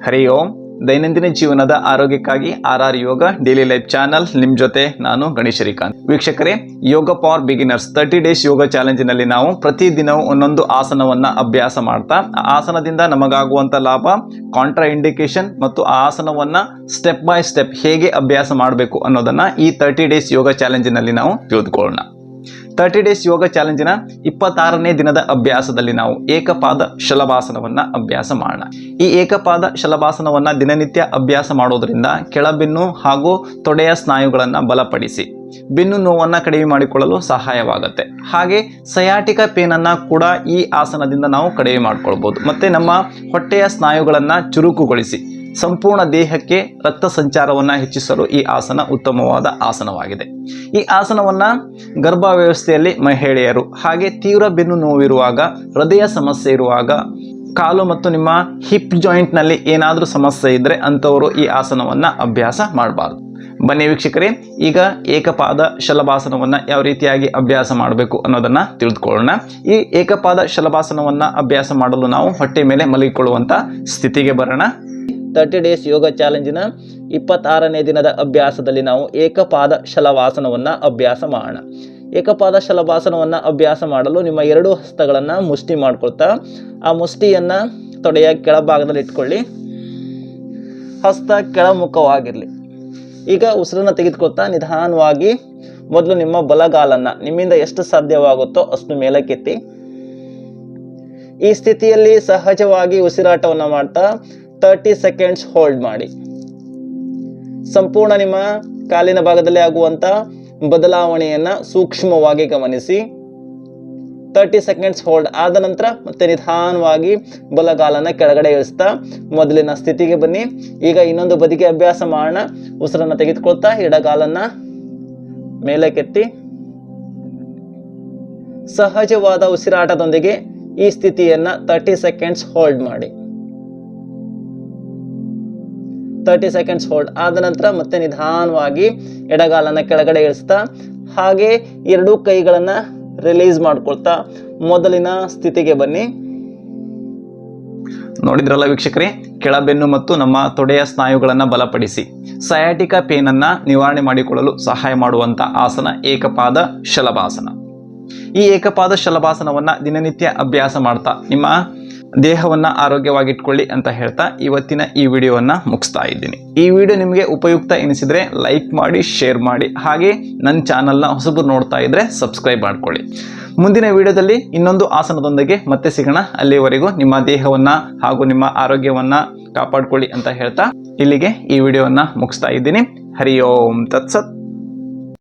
ಹರಿ ಓಂ. ದೈನಂದಿನ ಜೀವನದ ಆರೋಗ್ಯಕ್ಕಾಗಿ RR ಯೋಗ ಡೈಲಿ ಲೈಫ್ ಚಾನಲ್ ನಿಮ್ಮ ಜೊತೆ ನಾನು ಗಣೇಶ್ ಶ್ರೀಕಾಂತ್. ವೀಕ್ಷಕರೇ, ಯೋಗ ಫಾರ್ ಬಿಗಿನರ್ಸ್ 30 ಡೇಸ್ ಯೋಗ ಚಾಲೆಂಜಿನಲ್ಲಿ ನಾವು ಪ್ರತಿದಿನವೂ ಒಂದೊಂದು ಆಸನವನ್ನು ಅಭ್ಯಾಸ ಮಾಡ್ತಾ ಆ ಆಸನದಿಂದ ನಮಗಾಗುವಂಥ ಲಾಭ, ಕಾಂಟ್ರಾ ಇಂಡಿಕೇಶನ್ ಮತ್ತು ಆ ಆಸನವನ್ನು ಸ್ಟೆಪ್ ಬೈ ಸ್ಟೆಪ್ ಹೇಗೆ ಅಭ್ಯಾಸ ಮಾಡಬೇಕು ಅನ್ನೋದನ್ನು ಈ 30 ಡೇಸ್ ಯೋಗ ಚಾಲೆಂಜಿನಲ್ಲಿ ನಾವು ತಿಳಿದುಕೊಳ್ಳೋಣ. 30 ಡೇಸ್ ಯೋಗ ಚಾಲೆಂಜಿನ 26ನೇ ದಿನದ ಅಭ್ಯಾಸದಲ್ಲಿ ನಾವು ಏಕಪಾದ ಶಲಭಾಸನವನ್ನು ಅಭ್ಯಾಸ ಮಾಡೋಣ. ಈ ಏಕಪಾದ ಶಲಭಾಸನವನ್ನು ದಿನನಿತ್ಯ ಅಭ್ಯಾಸ ಮಾಡೋದರಿಂದ ಕೆಳಬೆನ್ನು ಹಾಗೂ ತೊಡೆಯ ಸ್ನಾಯುಗಳನ್ನು ಬಲಪಡಿಸಿ ಬೆನ್ನು ನೋವನ್ನು ಕಡಿಮೆ ಮಾಡಿಕೊಳ್ಳಲು ಸಹಾಯವಾಗುತ್ತೆ. ಹಾಗೆ ಸಯಾಟಿಕ ಪೇನನ್ನು ಕೂಡ ಈ ಆಸನದಿಂದ ನಾವು ಕಡಿಮೆ ಮಾಡಿಕೊಳ್ಬೋದು. ಮತ್ತು ನಮ್ಮ ಹೊಟ್ಟೆಯ ಸ್ನಾಯುಗಳನ್ನು ಚುರುಕುಗೊಳಿಸಿ ಸಂಪೂರ್ಣ ದೇಹಕ್ಕೆ ರಕ್ತ ಸಂಚಾರವನ್ನು ಹೆಚ್ಚಿಸಲು ಈ ಆಸನ ಉತ್ತಮವಾದ ಆಸನವಾಗಿದೆ. ಈ ಆಸನವನ್ನು ಗರ್ಭಾವಸ್ಥೆಯಲ್ಲಿ ಮಹಿಳೆಯರು, ಹಾಗೆ ತೀವ್ರ ಬೆನ್ನು ನೋವಿರುವಾಗ, ಹೃದಯ ಸಮಸ್ಯೆ ಇರುವಾಗ, ಕಾಲು ಮತ್ತು ನಿಮ್ಮ ಹಿಪ್ ಜಾಯಿಂಟ್ನಲ್ಲಿ ಏನಾದರೂ ಸಮಸ್ಯೆ ಇದ್ದರೆ ಅಂಥವರು ಈ ಆಸನವನ್ನು ಅಭ್ಯಾಸ ಮಾಡಬಾರ್ದು. ಬನ್ನಿ ವೀಕ್ಷಕರೇ, ಈಗ ಏಕಪಾದ ಶಲಭಾಸನವನ್ನು ಯಾವ ರೀತಿಯಾಗಿ ಅಭ್ಯಾಸ ಮಾಡಬೇಕು ಅನ್ನೋದನ್ನು ತಿಳಿದುಕೊಳ್ಳೋಣ. ಈ ಏಕಪಾದ ಶಲಭಾಸನವನ್ನು ಅಭ್ಯಾಸ ಮಾಡಲು ನಾವು ಹೊಟ್ಟೆ ಮೇಲೆ ಮಲಗಿಕೊಳ್ಳುವಂಥ ಸ್ಥಿತಿಗೆ ಬರೋಣ. 30 ಡೇಸ್ ಯೋಗ ಚಾಲೆಂಜಿನ 26ನೇ ದಿನದ ಅಭ್ಯಾಸದಲ್ಲಿ ನಾವು ಏಕಪಾದ ಶಲಭಾಸನವನ್ನು ಅಭ್ಯಾಸ ಮಾಡೋಣ. ಏಕಪಾದ ಶಲಭಾಸನವನ್ನು ಅಭ್ಯಾಸ ಮಾಡಲು ನಿಮ್ಮ 2 ಹಸ್ತಗಳನ್ನು ಮುಷ್ಟಿ ಮಾಡ್ಕೊಳ್ತಾ ಆ ಮುಷ್ಟಿಯನ್ನು ತೊಡೆಯ ಕೆಳಭಾಗದಲ್ಲಿ ಇಟ್ಕೊಳ್ಳಿ. ಹಸ್ತ ಕೆಳಮುಖವಾಗಿರಲಿ. ಈಗ ಉಸಿರನ್ನು ತೆಗೆದುಕೊಳ್ತಾ ನಿಧಾನವಾಗಿ ಮೊದಲು ನಿಮ್ಮ ಬಲಗಾಲನ್ನು ನಿಮ್ಮಿಂದ ಎಷ್ಟು ಸಾಧ್ಯವಾಗುತ್ತೋ ಅಷ್ಟು ಮೇಲಕ್ಕೆತ್ತಿ. ಈ ಸ್ಥಿತಿಯಲ್ಲಿ ಸಹಜವಾಗಿ ಉಸಿರಾಟವನ್ನು ಮಾಡ್ತಾ 30 ಸೆಕೆಂಡ್ಸ್ ಹೋಲ್ಡ್ ಮಾಡಿ. ಸಂಪೂರ್ಣ ನಿಮ್ಮ ಕಾಲಿನ ಭಾಗದಲ್ಲಿ ಆಗುವಂಥ ಬದಲಾವಣೆಯನ್ನು ಸೂಕ್ಷ್ಮವಾಗಿ ಗಮನಿಸಿ. 30 ಸೆಕೆಂಡ್ಸ್ ಹೋಲ್ಡ್ ಆದ ನಂತರ ಮತ್ತೆ ನಿಧಾನವಾಗಿ ಬಲಗಾಲನ್ನು ಕೆಳಗಡೆ ಇಳಿಸ್ತಾ ಮೊದಲಿನ ಸ್ಥಿತಿಗೆ ಬನ್ನಿ. ಈಗ ಇನ್ನೊಂದು ಬದಿಗೆ ಅಭ್ಯಾಸ ಮಾಡೋಣ. ಉಸಿರನ್ನು ತೆಗೆದುಕೊಳ್ತಾ ಎಡಗಾಲನ್ನು ಮೇಲಕ್ಕೆತ್ತಿ ಸಹಜವಾದ ಉಸಿರಾಟದೊಂದಿಗೆ ಈ ಸ್ಥಿತಿಯನ್ನು 30 ಸೆಕೆಂಡ್ಸ್ ಹೋಲ್ಡ್ ಮಾಡಿ. 30 ಸೆಕೆಂಡ್ಸ್ ಹೋಲ್ಡ್ ಆದ ನಂತರ ಮತ್ತೆ ನಿಧಾನವಾಗಿ ಎಡಗಾಲನ್ನು ಕೆಳಗಡೆ ಇಳಿಸ್ತಾ ಹಾಗೆ 2 ಕೈಗಳನ್ನು ರಿಲೀಸ್ ಮಾಡ್ಕೊಳ್ತಾ ಮೊದಲಿನ ಸ್ಥಿತಿಗೆ ಬನ್ನಿ. ನೋಡಿದ್ರಲ್ಲ ವೀಕ್ಷಕರೇ, ಕೆಳಬೆನ್ನು ಮತ್ತು ನಮ್ಮ ತೊಡೆಯ ಸ್ನಾಯುಗಳನ್ನು ಬಲಪಡಿಸಿ ಸಯಾಟಿಕ ಪೇನನ್ನು ನಿವಾರಣೆ ಮಾಡಿಕೊಳ್ಳಲು ಸಹಾಯ ಮಾಡುವಂಥ ಆಸನ ಏಕಪಾದ ಶಲಭಾಸನ. ಈ ಏಕಪಾದ ಶಲಭಾಸನವನ್ನು ದಿನನಿತ್ಯ ಅಭ್ಯಾಸ ಮಾಡ್ತಾ ನಿಮ್ಮ ದೇಹವನ್ನು ಆರೋಗ್ಯವಾಗಿಟ್ಕೊಳ್ಳಿ ಅಂತ ಹೇಳ್ತಾ ಇವತ್ತಿನ ಈ ವಿಡಿಯೋವನ್ನು ಮುಗಿಸ್ತಾ ಇದ್ದೀನಿ. ಈ ವಿಡಿಯೋ ನಿಮಗೆ ಉಪಯುಕ್ತ ಎನಿಸಿದರೆ ಲೈಕ್ ಮಾಡಿ, ಶೇರ್ ಮಾಡಿ, ಹಾಗೆ ನನ್ನ ಚಾನಲ್ನ ಹೊಸಬರು ನೋಡ್ತಾ ಇದ್ದರೆ ಸಬ್ಸ್ಕ್ರೈಬ್ ಮಾಡ್ಕೊಳ್ಳಿ. ಮುಂದಿನ ವಿಡಿಯೋದಲ್ಲಿ ಇನ್ನೊಂದು ಆಸನದೊಂದಿಗೆ ಮತ್ತೆ ಸಿಗೋಣ. ಅಲ್ಲಿವರೆಗೂ ನಿಮ್ಮ ದೇಹವನ್ನು ಹಾಗೂ ನಿಮ್ಮ ಆರೋಗ್ಯವನ್ನು ಕಾಪಾಡಿಕೊಳ್ಳಿ ಅಂತ ಹೇಳ್ತಾ ಇಲ್ಲಿಗೆ ಈ ವಿಡಿಯೋವನ್ನು ಮುಗಿಸ್ತಾ ಇದ್ದೀನಿ. ಹರಿ ಓಂ ತತ್ಸತ್.